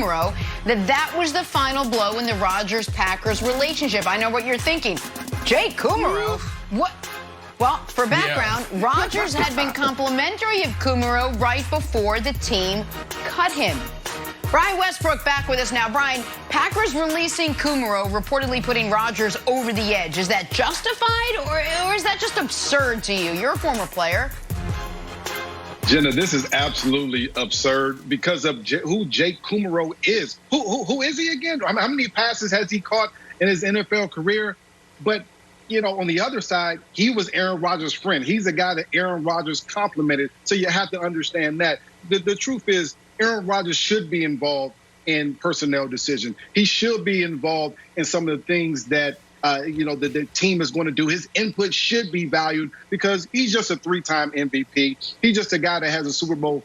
Kumerow, that was the final blow in the Rodgers-Packers relationship. I know what you're thinking. Jake Kumerow? What? Well, for background, Rodgers had been complimentary of Kumerow right before the team cut him. Brian Westbrook back with us now. Brian, Packers releasing Kumerow, reportedly putting Rodgers over the edge. Is that justified or is that just absurd to you? You're a former player. Jenna, this is absolutely absurd because of who Jake Kumerow is. Who is he again? How many passes has he caught in his NFL career? But, you know, on the other side, he was Aaron Rodgers' friend. He's a guy that Aaron Rodgers complimented. So you have to understand that. The truth is, Aaron Rodgers should be involved in personnel decisions. He should be involved in some of the things that, the team is going to do. His input should be valued because he's just a three-time MVP. He's just a guy that has a Super Bowl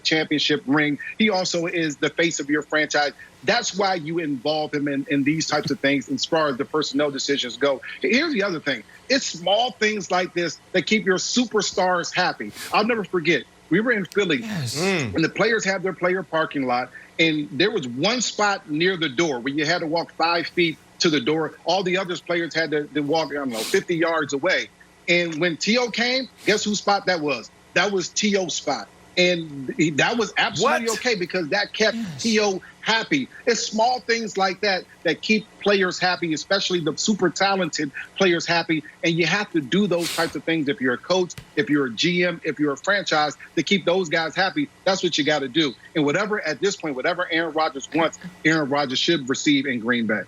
championship ring. He also is the face of your franchise. That's why you involve him in these types of things as far as the personnel decisions go. Here's the other thing. It's small things like this that keep your superstars happy. I'll never forget. We were in Philly, and the players have their player parking lot, and there was one spot near the door where you had to walk 5 feet to the door. All the other players had to walk, 50 yards away. And when T.O. came, guess whose spot that was? That was T.O.'s spot. And that was absolutely okay because that kept T.O. happy. It's small things like that that keep players happy, especially the super talented players happy. And you have to do those types of things if you're a coach, if you're a GM, if you're a franchise, to keep those guys happy. That's what you got to do. And whatever, at this point, whatever Aaron Rodgers wants, Aaron Rodgers should receive in Green Bay.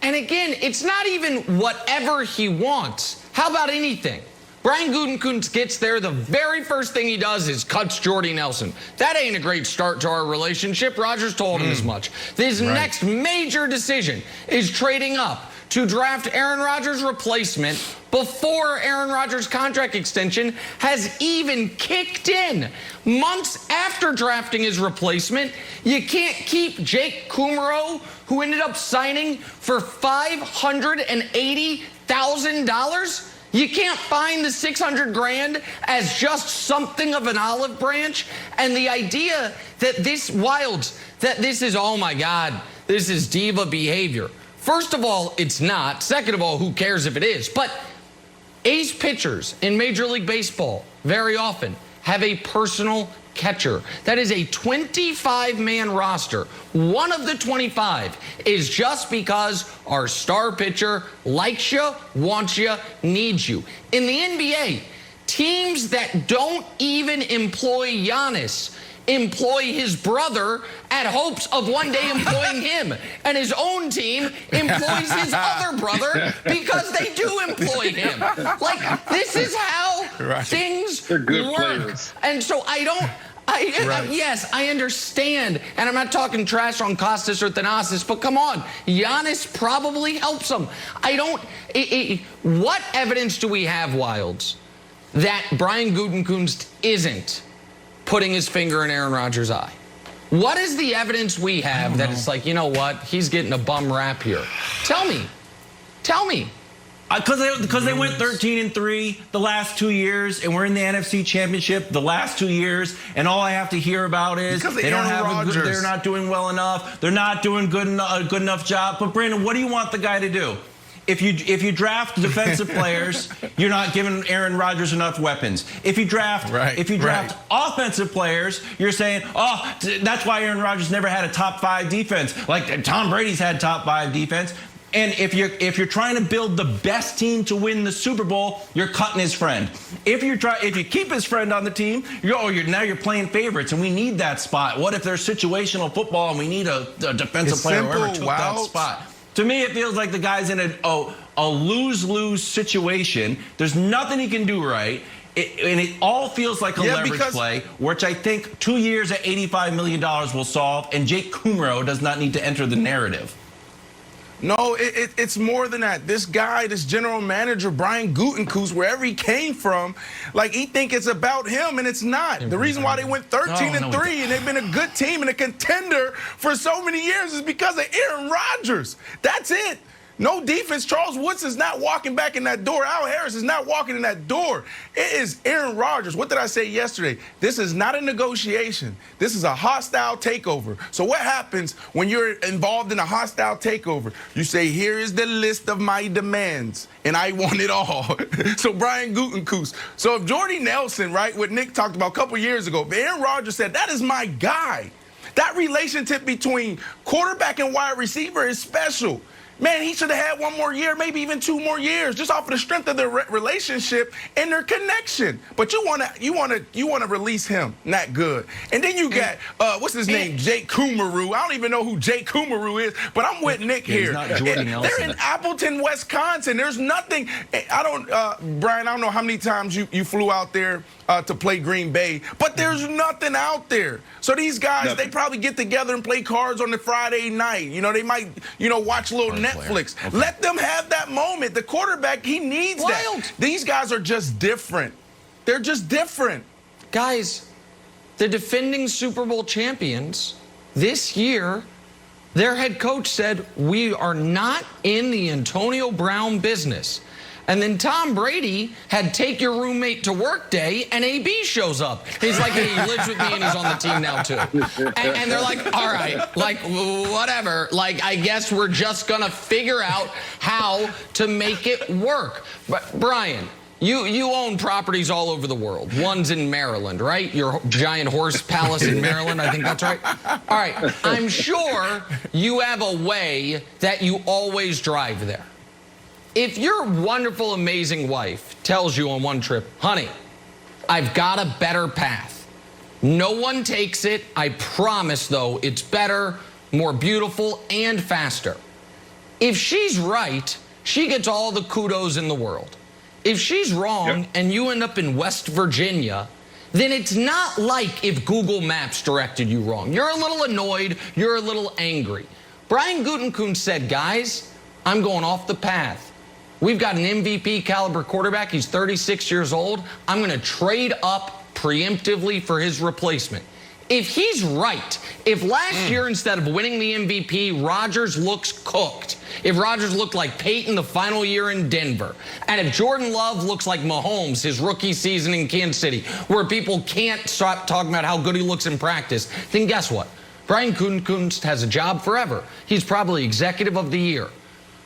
And again, it's not even whatever he wants. How about anything? Brian Gutekunst gets there, the very first thing he does is cuts Jordy Nelson. That ain't a great start to our relationship. Rodgers told him as much. His next major decision is trading up to draft Aaron Rodgers' replacement before Aaron Rodgers' contract extension has even kicked in. Months after drafting his replacement, you can't keep Jake Kumerow, who ended up signing for $580,000. You can't find the $600,000 as just something of an olive branch. And the idea that this is, oh my God, this is diva behavior. First of all, it's not. Second of all, who cares if it is? But ace pitchers in Major League Baseball very often have a personal catcher. That is a 25-man roster. One of the 25 is just because our star pitcher likes you, wants you, needs you. In the NBA, teams that don't even employ Giannis employ his brother at hopes of one day employing him. And his own team employs his other brother because they do employ him. Like, this is how things work. Players. And so yes, I understand, and I'm not talking trash on Costas or Thanasis, but come on, Giannis probably helps him. What evidence do we have, Wilds, that Brian Gutekunst isn't putting his finger in Aaron Rodgers' eye? What is the evidence we have that it's like, you know what, he's getting a bum rap here? Tell me. Because they went 13-3 the last 2 years, and we're in the NFC Championship the last 2 years, and all I have to hear about is they don't have they're not doing well enough, they're not doing a good enough job. But Brandon, what do you want the guy to do? If you draft defensive players, you're not giving Aaron Rodgers enough weapons. If you draft offensive players, you're saying, oh, that's why Aaron Rodgers never had a top 5 defense. Like Tom Brady's had top 5 defense. And if you're trying to build the best team to win the Super Bowl, you're cutting his friend. If you keep his friend on the team, now you're playing favorites, and we need that spot. What if there's situational football and we need a defensive player whoever took that spot? To me, it feels like the guy's in a lose-lose situation. There's nothing he can do right. And it all feels like a leverage play, which I think 2 years at $85 million will solve, and Jake Kumerow does not need to enter the narrative. No, it's more than that. This guy, this general manager, Brian Gutekunst, wherever he came from, like, he think it's about him, and it's not. The reason why they went 13-3 and they've been a good team and a contender for so many years is because of Aaron Rodgers. That's it. No defense. Charles Woodson is not walking back in that door. Al Harris is not walking in that door. It is Aaron Rodgers. What did I say yesterday? This is not a negotiation. This is a hostile takeover. So what happens when you're involved in a hostile takeover? You say, here is the list of my demands, and I want it all. So Brian Gutekunst. So if Jordy Nelson, right, what Nick talked about a couple years ago, Aaron Rodgers said, that is my guy. That relationship between quarterback and wide receiver is special. Man, he should have had one more year, maybe even 2 more years, just off of the strength of their relationship and their connection. But you wanna release him, not good. And then you got what's his name, Jake Kumerow. I don't even know who Jake Kumerow is, but I'm with Nick here. He's not Jordy Nelson. They're in Appleton, Wisconsin. There's nothing. Brian, I don't know how many times you flew out there to play Green Bay, but there's nothing out there. So these guys, they probably get together and play cards on the Friday night. You know, they might, watch a little Netflix. Okay. Let them have that moment. The quarterback, he needs that. These guys are just different. They're just different. Guys, the defending Super Bowl champions this year, their head coach said, we are not in the Antonio Brown business. And then Tom Brady had take your roommate to work day, and AB shows up. He's like, hey, he lives with me, and he's on the team now, too. And they're like, all right, like, whatever. Like, I guess we're just going to figure out how to make it work. But, Brian, you own properties all over the world. One's in Maryland, right? Your giant horse palace in Maryland, I think that's right. All right, I'm sure you have a way that you always drive there. If your wonderful, amazing wife tells you on one trip, honey, I've got a better path. No one takes it. I promise, though, it's better, more beautiful, and faster. If she's right, she gets all the kudos in the world. If she's wrong and you end up in West Virginia, then it's not like if Google Maps directed you wrong. You're a little annoyed. You're a little angry. Brian Gutekunst said, guys, I'm going off the path. We've got an MVP caliber quarterback. He's 36 years old. I'm going to trade up preemptively for his replacement. If he's right, if last year instead of winning the MVP, Rodgers looks cooked, if Rodgers looked like Peyton the final year in Denver, and if Jordan Love looks like Mahomes his rookie season in Kansas City, where people can't stop talking about how good he looks in practice, then guess what? Brian Gutekunst has a job forever. He's probably executive of the year.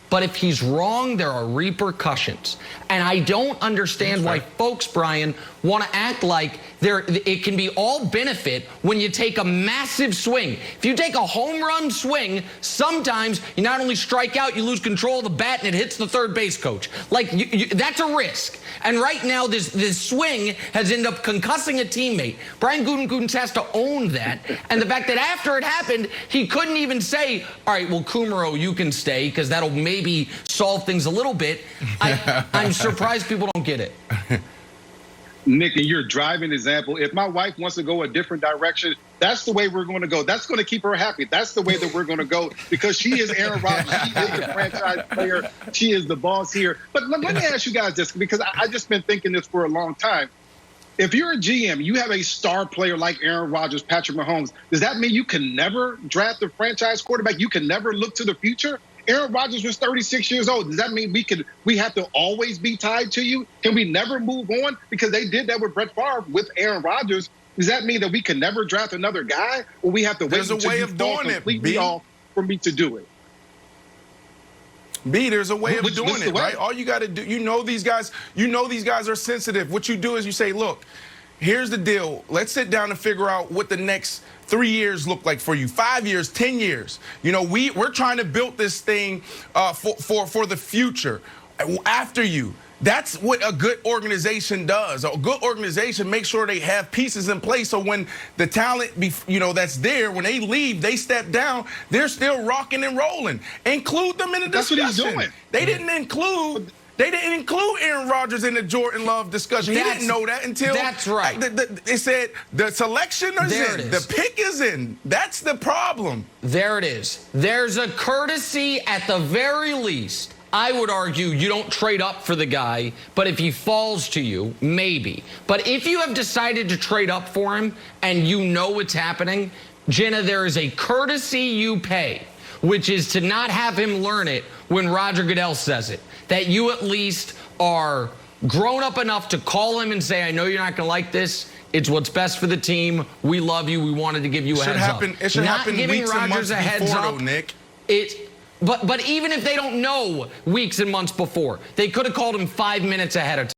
But if he's wrong, there are repercussions. And I don't understand why folks, Brian, want to act like it can be all benefit when you take a massive swing. If you take a home run swing, sometimes you not only strike out, you lose control of the bat and it hits the third base coach. Like, that's a risk. And right now, this swing has ended up concussing a teammate. Brian Gutekunst has to own that. And the fact that after it happened, he couldn't even say, all right, well, Kumerow, you can stay, because that'll maybe solve things a little bit. I'm surprised people don't get it. Nick, and you're a driving example. If my wife wants to go a different direction, that's the way we're going to go. That's going to keep her happy. That's the way that we're going to go, because she is Aaron Rodgers. She is the franchise player. She is the boss here. But let me ask you guys this, because I've just been thinking this for a long time. If you're a GM, you have a star player like Aaron Rodgers, Patrick Mahomes, does that mean you can never draft a franchise quarterback? You can never look to the future? Aaron Rodgers was 36 years old. Does that mean we have to always be tied to you? Can we never move on? Because they did that with Brett Favre with Aaron Rodgers. Does that mean that we can never draft another guy, or we have to wait until you fall completely off for me to do it? B, there's a way of doing it, right? All you got to do, these guys are sensitive. What you do is you say, look, here's the deal. Let's sit down and figure out what the next 3 years look like for you, 5 years, 10 years. We're trying to build this thing for the future after you. That's what a good organization does. A good organization makes sure they have pieces in place, so when the talent, that's there, when they leave, they step down, they're still rocking and rolling. Include them in the discussion. That's what he's doing. They didn't include Aaron Rodgers in the Jordan Love discussion. He didn't know that until... That's right. They said the selection is in. The pick is in. That's the problem. There it is. There's a courtesy at the very least. I would argue you don't trade up for the guy, but if he falls to you, maybe. But if you have decided to trade up for him and you know what's happening, Jenna, there is a courtesy you pay. which is to not have him learn it when Roger Goodell says it. That you at least are grown up enough to call him and say, I know you're not going to like this. It's what's best for the team. We love you. We wanted to give you a heads up. It should happen weeks and months before, though, Nick. But even if they don't know weeks and months before, they could have called him 5 minutes ahead of time.